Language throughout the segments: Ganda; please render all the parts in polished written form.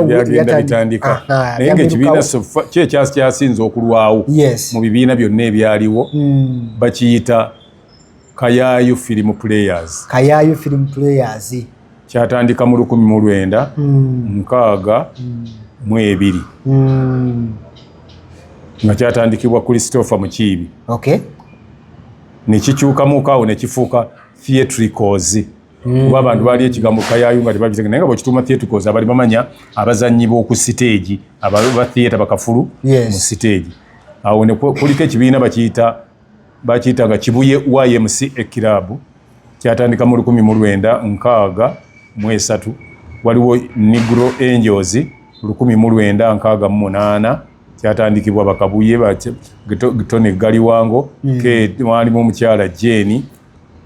byagenda bitandika naye ng'ekibiina kyasinze okulwawo mu bibiina byonna ebyaliwo bakiyita Kayaayu Film Players. Kayaayu Film Players kyatandika mu 1962 nga kyatandikibwa Christopher Mukiibi. Okay. Ne kikyukamuuka awo ne kifuuka theatricals. Kuba abantu baali ekigambo Kayaayu nga tebakitegeera naye nga bwekituuma theatricals abali bamanya abazannyi b'oku stage ba theatre bakafulu mu stage. Awo ne kuliko ekibiina bakiyitanga Kibuye YMCA Club kyatandika mu 1963. Waliwo Negro Angels 1968 kyatandikibwa Bakabuye Gitone Galiwango mwalimu omukyala Jeni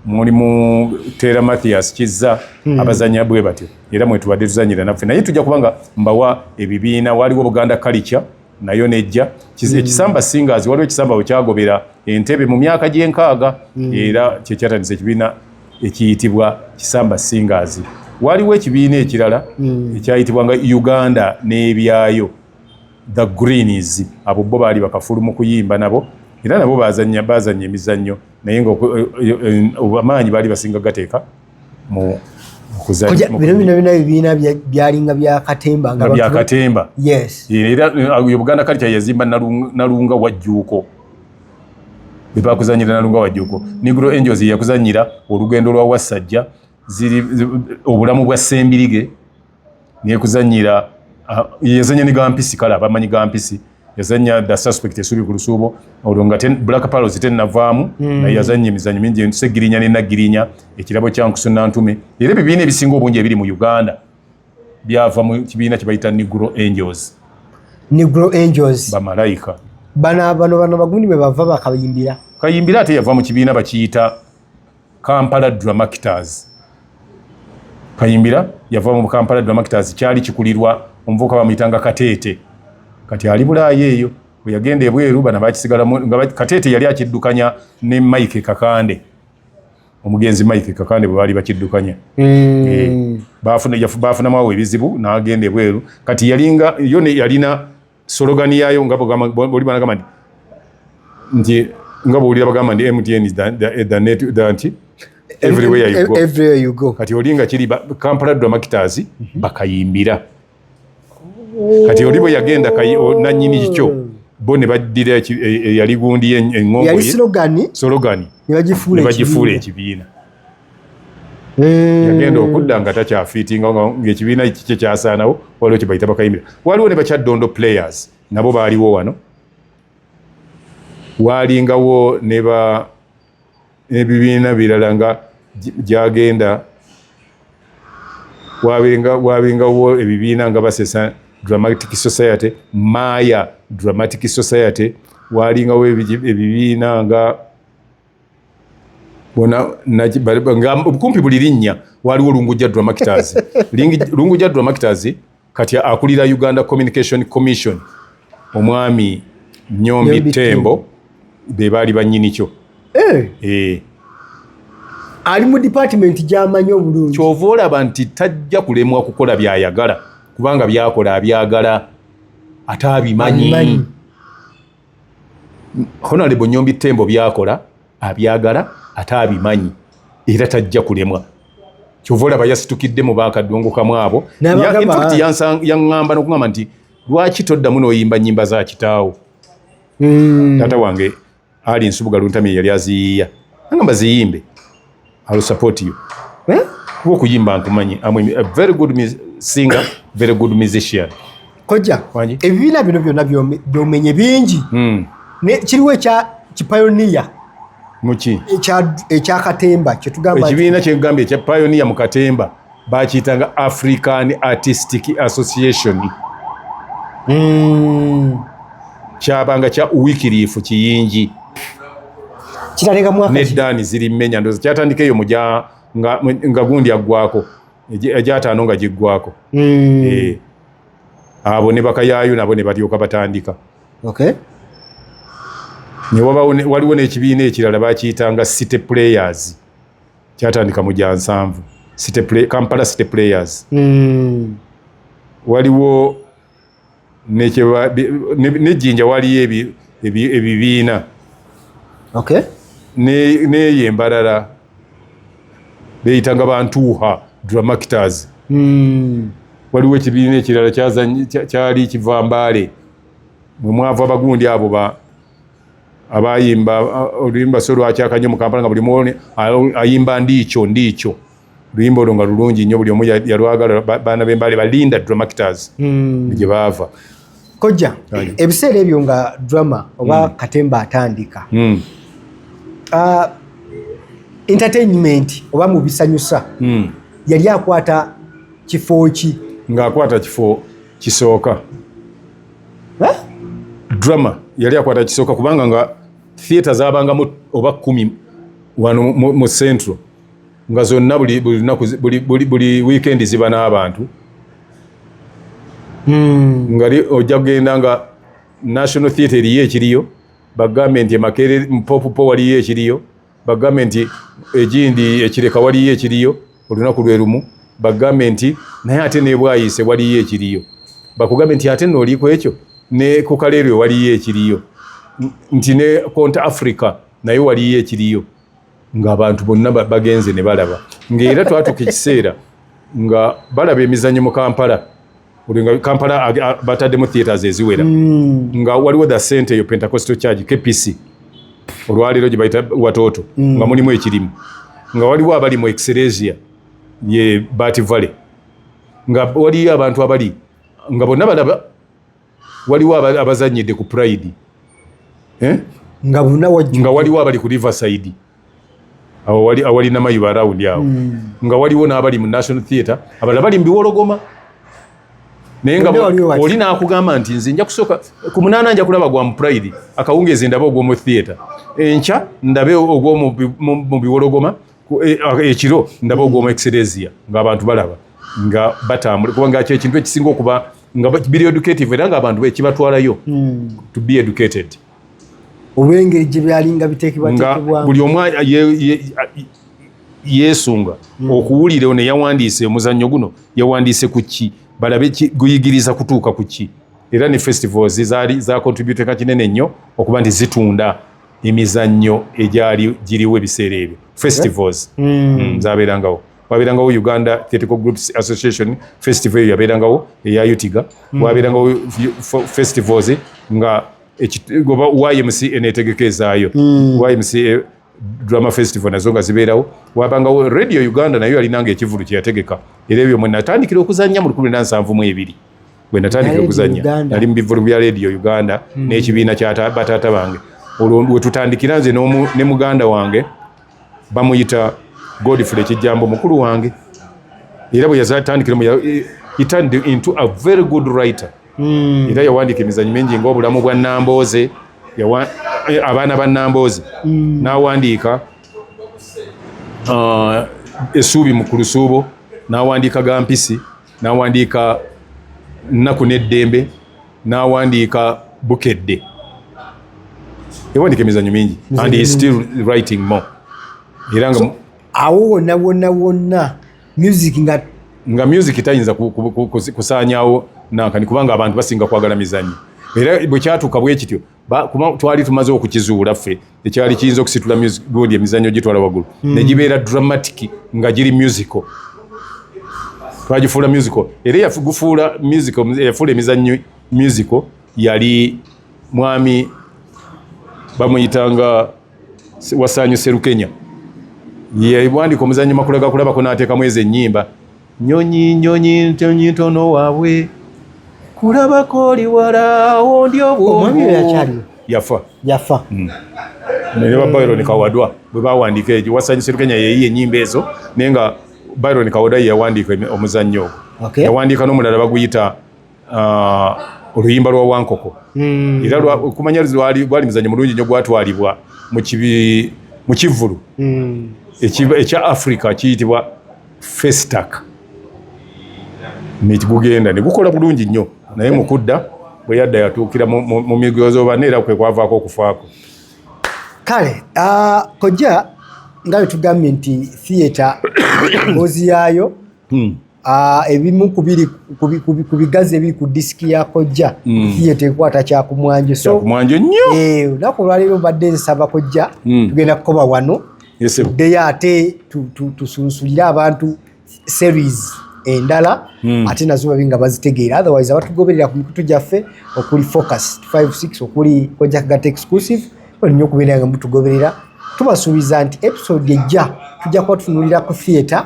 mulimu Tera Mathias Kizza abazanya bwe batyo era mwe tubadde tuzanyira naffe naye tujja kubanga mbawa ebibiina waliwo Buganda Culture nayo nejja ekisamba singers waliwo ekisamba kyagobera entebe mu myaka gy'enkaaga era kyekyatandisa ekibiina ekiyitibwa Kisamba Singers. Waliwo ekibiina ekirala ekyayitibwanga Uganda n'ebyayo The Greens abo bo baali bakafulu mu kuyimba nabo era nabo bazanya emizannyo naye nga amaanyi baali basinga gateeka mu kuzanya bino bibiina byalinga bya Katemba nga bya Katemba. Yes. Era Buganda Culture yazimba Nalunga Wajjuuko bebakuzanyira Nalunga Wajjuuko. Negro Angels yakuzanyira olugendo lwa Wasajja ziri obulamu bwa Sembirige nekuzanyira yazanya ni Gampisi kala abamanyi Gampisi yazanya The Suspect esuli ku Lusuubo olonga Black Pearls navaamu na yazanya emizannyo mingi Segirinya ne Nagirinya ekirabo kya Nkusuna Ntume era ebibiina ebisinga obungi ebiri mu Uganda byava mu kibiina kibayita Negro Angels. Negro Angels bamalayika bano bagundi be bava bakayimbira ate yava mu kibiina bakiyita Kampala Dramactors. Kayimbira yava mu Kampala Dramactors kyali kikulirwa omuvuka bamuyitanga Kateete kati ali Bulaayi eyo bwe yagenda ebweru bana bakisigalamu nga Kateete yali akiddukanya ne Mike Kakande omugenzi Mike Kakande bwe baali bakiddukanya bafuna mawe ebizibu n'agenda ebweru kati yalinga yo ne yalina slogan yayo nga boli banagamba nti nga bwulira bagamba ndi MTN is the net that everywhere you go kati olinga kiri Kampala Dramactors bakayimbira kati oli bwe yagenda nanyini kikyo bo ne baddira yali gundi eng'ombe yali slogan ne bagifuula ekibiina yagenda okudda nga takyafiitinga ng'ekibiina kikye kyasaanawo waliwo kye bayita bakayimbira. Waliwo ne Bakyaddondo Players nabo baaliwo wano walingawo n'ebibiina birala nga gyagenda wabingawo ebibiina nga Basesa Dramatic Society, Maya Dramatic Society, walingawo ebibiina nga kumpi buli linnya waliwo Lungujja Dramactors. Lungujja Dramactors kati akulira Uganda Communication Commission omwami Nyombi Tembo be baali bannyini kyo. Ali mu department gy'amanyi obulungi. Kyova olaba nti tajja kulemwa kukola byayagala kubanga byakola abyagala ate abimanyi. Honorable Nyombi Tembo byakola abyagala ate abimanyi era tajja kulemwa. Kyova olaba yasitukidde mu bakadongo kamu abo yaŋŋamba n'okugamba nti lwaki toddamu n'oyimba nnyimba za kitaawo. Taata wange ali Nsubuga Luntami yali aziyiya angamba ziyimbe I'll support you. Kuba okuyimba nkumanyi. I'm a very good singer, very good musician. Kojja ebibiina bino byonna byomenye bingi kiriwo Pioneer muki ekya Katemba kyetugamba ekibiina kyegambye ekya Pioneer mu Katemba bakiyitanga African Artistic Association. Kyabanga kya Wycliffe Kiyingi kiralega mwaka neddani ziri mmenya ndoza kyatandika eyo nga gundi aggwako egyataano nga giggwako. Abo ne Bakayaayu nabo ne batyoka batandika. Waliwo n'ekibiina ekirala bakiyitanga City Players kyatandika mu Jansanvu. Kampala City Players. waliwo nejjinja waliyo ebibiina neyo embalala beyitanga bantuuha Dramactors. Waliwo ekibiina ekirala kyali kiva Mbale mwe mwava abagundi abo abayimba oluyimba so lwakyakanye mu Kampala nga buli muwone ayimba ndiikyo luyimba olwo nga lulungi nnyo buli omu yalwagala baana b'Embale balinda Dramactors gye baava. Kojja ebiseera ebyo nga drama oba Katemba atandika entertainment oba mu bisanyusa yali akwata kifo ki? Ng'akwata kifo kisooka. Drama yali akwata kisooka kubanga nga theatre zaabangamu oba 10 wano mu Central nga zonna buli weekend ziba n'abantu. Ngali ojja kugenda nga National Theatre eriyo ekiriyo, bagambe nti Makerere Mpopupo waliyo ekiriyo, bagambe nti egindi Ekireka waliyo ekiriyo olunaku lwe lumu, bagambe nti naye ate ne Bwayise waliyo ekiriyo, bakugambe nti ate n'oliiko ekyo ne ku Kaleerwe waliyo ekiriyo, nti ne Konta Africa nayo waliyo ekiriyo, ng'abantu bonna bagenze ne balaba. Ng'era twatuuka ekiseera nga balaba emizannyo mu Kampala. Kampala bataddemu theatres eziwera nga waliwo the center eyo Pentecostal Church KPC olwaleero gye bayita Watoto nga mulimu ekirimu, nga waliwo abali mu Excellesia ye Bati Valley, nga waliyo abantu abali nga bonna balaba, waliwo abazanyidde ku Pride nga waliwo abali ku Riverside awali Namayuba around awo, nga waliwo n'abali mu National Theatre, abalala bali mu Biwologoma. Naye nga oli n'akugamba nti nze nja kusooka ku 8 nja kulaba gwa mu Pride, akawungeezi ndabe ogw'omu theatre, enkya ndabe ogw'omu Biwologoma, ekiro ndabe ogw'omu Excellesia, ng'abantu balaba nga batambula, kubanga kyo ekintu ekisinga okuba nga biri educative era ng'abantu ekibatwalayo to be educated. Olw'engeri gye byalinga biteekebwateekebwamu, buli omu yeesunga okuwulira ono yawandiise omuzannyo guno yawandiise ku ki, balabe guyigiriza kutuuka ku ki. Era ne festivals za contribute kinene nnyo okuba nti zitunda emizannyo egyali giriwo ebiseera ebyo. Festivals zabeerangawo, wabeerangawo Uganda Theatrical Groups Association festival eyo yabeerangawo eya Utiga, wabeerangawo festivals nga YMC eneetegeka ezaayo, YMC Drama Festival nazo nga zibeerawo, wabangawo Radio Uganda nayo yalinanga ekivulu kye yategeka. Era ebyo mwe natandikira okuzannya mu 1972 bwe natandikira okuzannya nali mu bivulu bya Radio Uganda n'ekibiina kya bataata bange. Olwo we tutandikira nze ne muganda wange bamuyita Godfrey Kijambo mukulu wange, era bwe yazatandikira he turned into a very good writer. Era yawandiika emizannyo mingi ng'obulamu bwa Nambooze, abaana ba Nambooze, n'awandiika Essuubi mu Kulusuubo, n'awandiika Gampisi, n'awandiika Nnaku n'Eddembe, n'awandiika Bukedde. Yawandiika emizannyo mingi and he is still writing more. Era nga awo wonna music nga music tayinza kusaanyaawo nankani kubanga abantu basinga kwagala mizannyo. Era bwe kyatuuka bwe kityo twali tumaze okukizuula ffe ekyali kiyinza okusitula gundi emizannyo gitwala waggulu ne gibeera dramatic nga giri musical, twagifuula musical. Era yafuula emizannyo musical yali mwami bamuyitanga Wasanyu Serukenya, yawandika omuzannyo Makula kulabako n'ateekamu ezo ennyimba, nyonyi nyonyi ntono waabwe kulabako oli walawo ndi omwami yakyaliwo yafa. Ne Byron Kawadwa bwe bawandiika egyo, Wasanyu Serukenya yeeyiye ennyimba ezo naye nga Byron Kawadwa ye yawandiika omuzannyo ogwo. Yawandiika n'omulala baguyita oluyimba lwa Wankoko. Era kumanya gwali muzannyo mulungi nnyo gwatwalibwa mu kivulu ekya Africa kiyitibwa Festac. Gugenda ne gukola bulungi nnyo, naye mukudda bwe yadda yatuukira mu migozo bane era kwe kwavaako okufaako. Kale kojja nga bwe tugambye nti theatre mbozi yaayo ebimu ku bigazi ebiri ku disiki ya kojja theatre ekwata kyakumwanjo so nnyo olunaku olwaleero mbadde nsaba kojja tugenda kukoba wano ddeyo ate tusunsulire abantu series endala ate nazo babi nga bazitegeera otherwise abatugoberera ku mikutu gyaffe okuli focus 56 okuli kojja kagata exclusive olina okubeera nga mutugoberera tubasuubiza nti episode ejja tujja kuba tutunulira ku theatre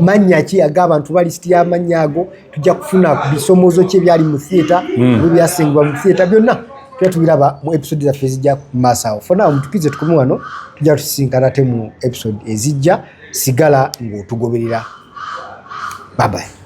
mannya ki ag'abantu balisiti y'amannya ago tujja kufuna bisomozo ki ebyali mu theatre ebyasengebwa mu theatre byonna tujja tubiraba mu episode zaffe ezijja ku maaso awo fona mutukize tukome wano tujja tusisinkana ate mu episode ezijja sigala ng'otugoberera bye bye